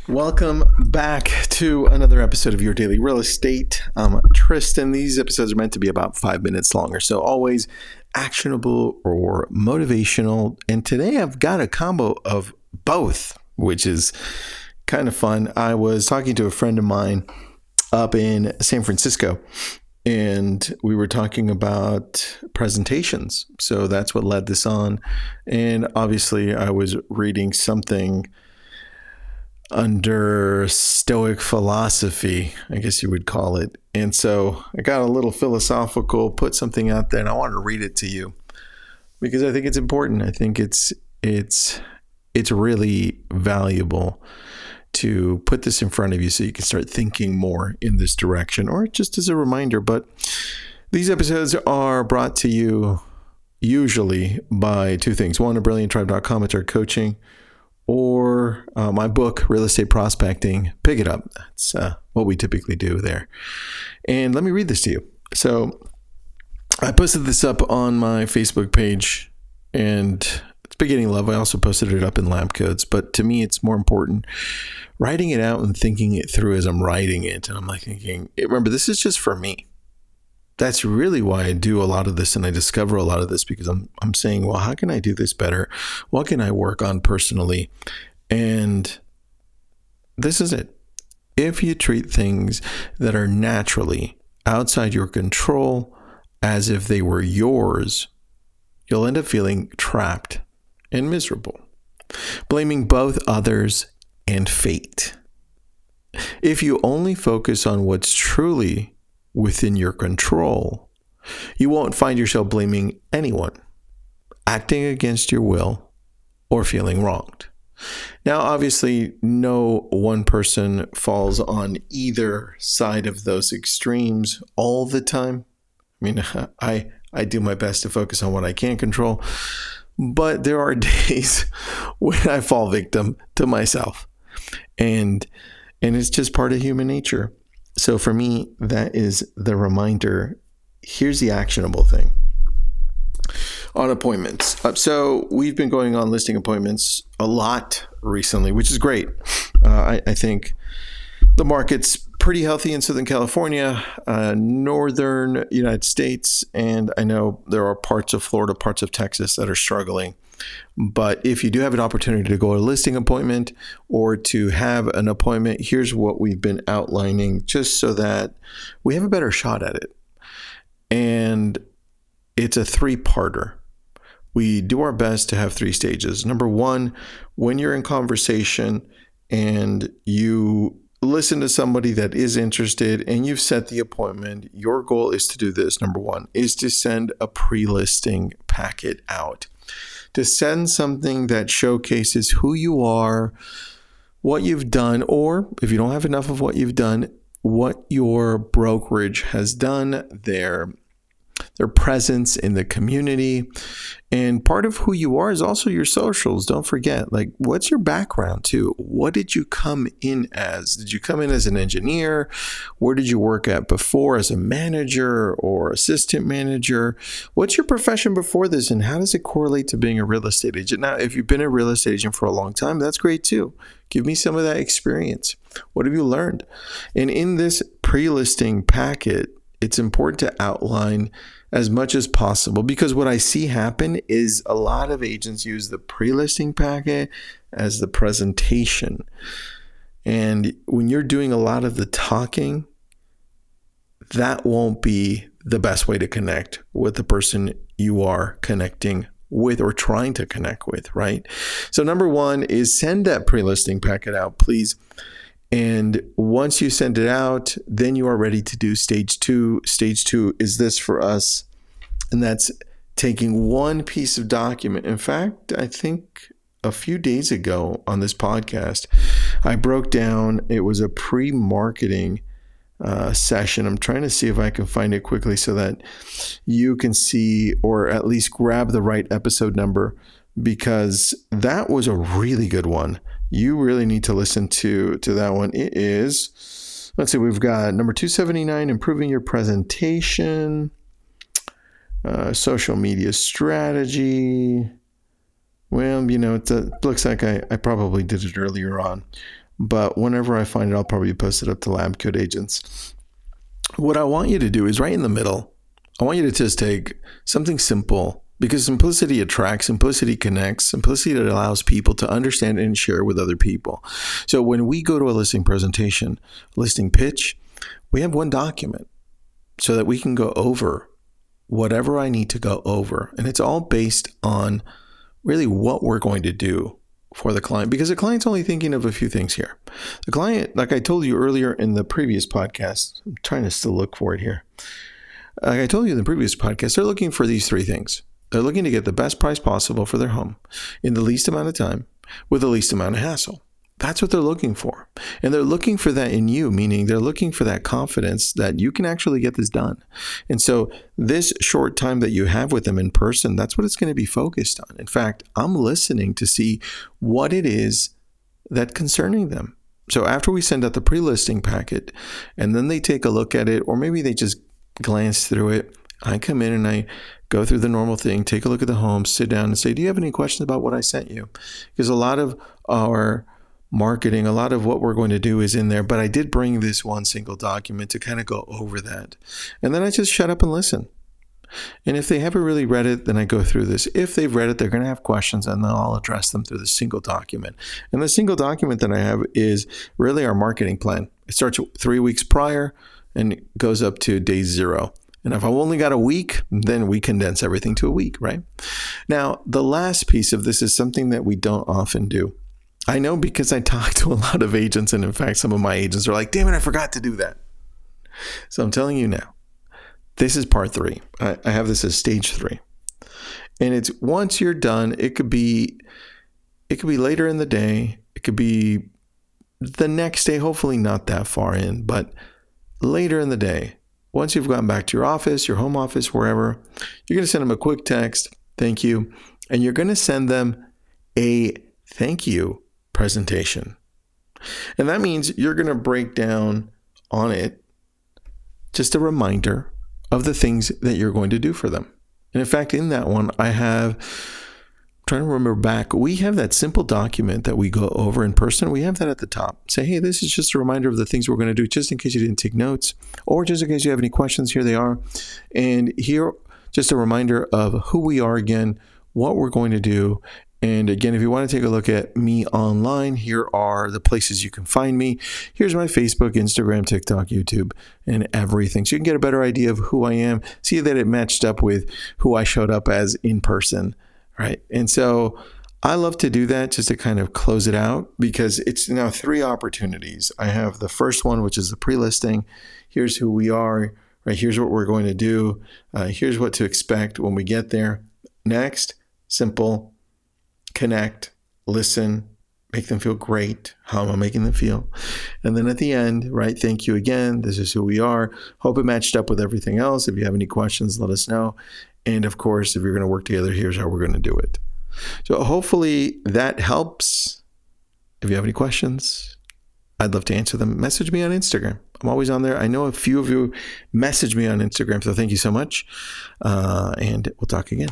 Welcome back to another episode of Your Daily Real Estate. I'm Tristan. These episodes are meant to be about 5 minutes longer, so always actionable or motivational. And today I've got a combo of both, which is kind of fun. I was talking to a friend of mine up in San Francisco, and we were talking about presentations. So that's what led this on. And obviously I was reading something under Stoic philosophy, I guess you would call it. And so I got a little philosophical, put something out there, and I wanted to read it to you because I think it's important. I think it's really valuable to put this in front of you so you can start thinking more in this direction, or just as a reminder. But these episodes are brought to you usually by two things. One, abrillianttribe.com, it's our coaching, or my book, Real Estate Prospecting. Pick it up. That's what we typically do there. And let me read this to you. So I posted this up on my Facebook page, and it's been getting love. I also posted it up in Lab Codes, but to me, it's more important writing it out and thinking it through as I'm writing it. And I'm like thinking, remember, this is just for me. That's really why I do a lot of this, and I discover a lot of this because I'm saying, well, how can I do this better? What can I work on personally? And this is it. If you treat things that are naturally outside your control as if they were yours, you'll end up feeling trapped and miserable, blaming both others and fate. If you only focus on what's truly within your control, you won't find yourself blaming anyone, acting against your will, or feeling wronged. Now, obviously, no one person falls on either side of those extremes all the time. I mean, I do my best to focus on what I can control, but there are days when I fall victim to myself, and it's just part of human nature. So for me, that is the reminder. Here's the actionable thing on appointments. So we've been going on listing appointments a lot recently, which is great. I think the market's pretty healthy in Southern California, northern United States, and I know there are parts of Florida, parts of Texas that are struggling. But if you do have an opportunity to go to a listing appointment or to have an appointment, here's what we've been outlining just so that we have a better shot at it. And it's a 3-parter. We do our best to have 3 stages. Number 1, when you're in conversation and you listen to somebody that is interested and you've set the appointment, your goal is to do this. Number 1 is to send a pre-listing packet out. To send something that showcases who you are, what you've done, or if you don't have enough of what you've done, what your brokerage has done, their presence in the community. And part of who you are is also your socials. Don't forget, like, what's your background too? What did you come in as? Did you come in as an engineer? Where did you work at before as a manager or assistant manager? What's your profession before this, and how does it correlate to being a real estate agent? Now, if you've been a real estate agent for a long time, that's great too. Give me some of that experience. What have you learned? And in this pre-listing packet, it's important to outline as much as possible, because what I see happen is a lot of agents use the pre-listing packet as the presentation. And when you're doing a lot of the talking, that won't be the best way to connect with the person you are connecting with or trying to connect with, right? So number 1 is send that pre-listing packet out, please. And once you send it out, then you are ready to do stage 2. Stage 2 is this for us, and that's taking one piece of document. In fact, I think a few days ago on this podcast, I broke down, it was a pre-marketing session. I'm trying to see if I can find it quickly so that you can see, or at least grab the right episode number, because that was a really good one. You really need to listen to that one. It is, let's see, we've got number 279, improving your presentation, social media strategy. Well, it looks like I probably did it earlier on. but whenever I find it, I'll probably post it up to Lab Code Agents. What I want you to do is right in the middle. I want you to just take something simple, because simplicity attracts, simplicity connects, simplicity that allows people to understand and share with other people. So when we go to a listing presentation, listing pitch, we have one document so that we can go over whatever I need to go over. And it's all based on really what we're going to do for the client, because the client's only thinking of a few things here. The client, like I told you earlier in the previous podcast, I'm trying to still look for it here. Like I told you in the previous podcast, they're looking for these three things. They're looking to get the best price possible for their home in the least amount of time with the least amount of hassle. That's what they're looking for. And they're looking for that in you, meaning they're looking for that confidence that you can actually get this done. And so this short time that you have with them in person, that's what it's going to be focused on. In fact, I'm listening to see what it is that's concerning them. So after we send out the pre-listing packet and then they take a look at it, or maybe they just glance through it, I come in and I go through the normal thing, take a look at the home, sit down and say, do you have any questions about what I sent you? Because a lot of our marketing, a lot of what we're going to do is in there, but I did bring this one single document to kind of go over that. And then I just shut up and listen. And if they haven't really read it, then I go through this. If they've read it, they're going to have questions and then I'll address them through the single document. And the single document that I have is really our marketing plan. It starts 3 weeks prior and goes up to day 0. And if I've only got a week, then we condense everything to a week, right? Now, the last piece of this is something that we don't often do. I know because I talk to a lot of agents, and in fact, some of my agents are like, damn it, I forgot to do that. So I'm telling you now, this is part 3. I have this as stage 3. And it's once you're done, it could be later in the day. It could be the next day, hopefully not that far in, but later in the day. Once you've gotten back to your office, your home office, wherever, you're going to send them a quick text, thank you, and you're going to send them a thank you presentation. And that means you're going to break down on it just a reminder of the things that you're going to do for them. And in fact, in that one, trying to remember back, we have that simple document that we go over in person. We have that at the top. Say, hey, this is just a reminder of the things we're going to do, just in case you didn't take notes, or just in case you have any questions, here they are. And here, just a reminder of who we are again, what we're going to do. And again, if you want to take a look at me online, here are the places you can find me. Here's my Facebook, Instagram, TikTok, YouTube, and everything. So you can get a better idea of who I am, see that it matched up with who I showed up as in person. Right. And so I love to do that just to kind of close it out, because it's now 3 opportunities. I have the first one, which is the pre-listing. Here's who we are, right? Here's what we're going to do. Here's what to expect when we get there. Next, simple, connect, listen, make them feel great. How am I making them feel? And then at the end, right? Thank you again. This is who we are. Hope it matched up with everything else. If you have any questions, let us know. And of course, if you're going to work together, here's how we're going to do it. So hopefully that helps. If you have any questions, I'd love to answer them. Message me on Instagram. I'm always on there. I know a few of you message me on Instagram, so thank you so much. And we'll talk again.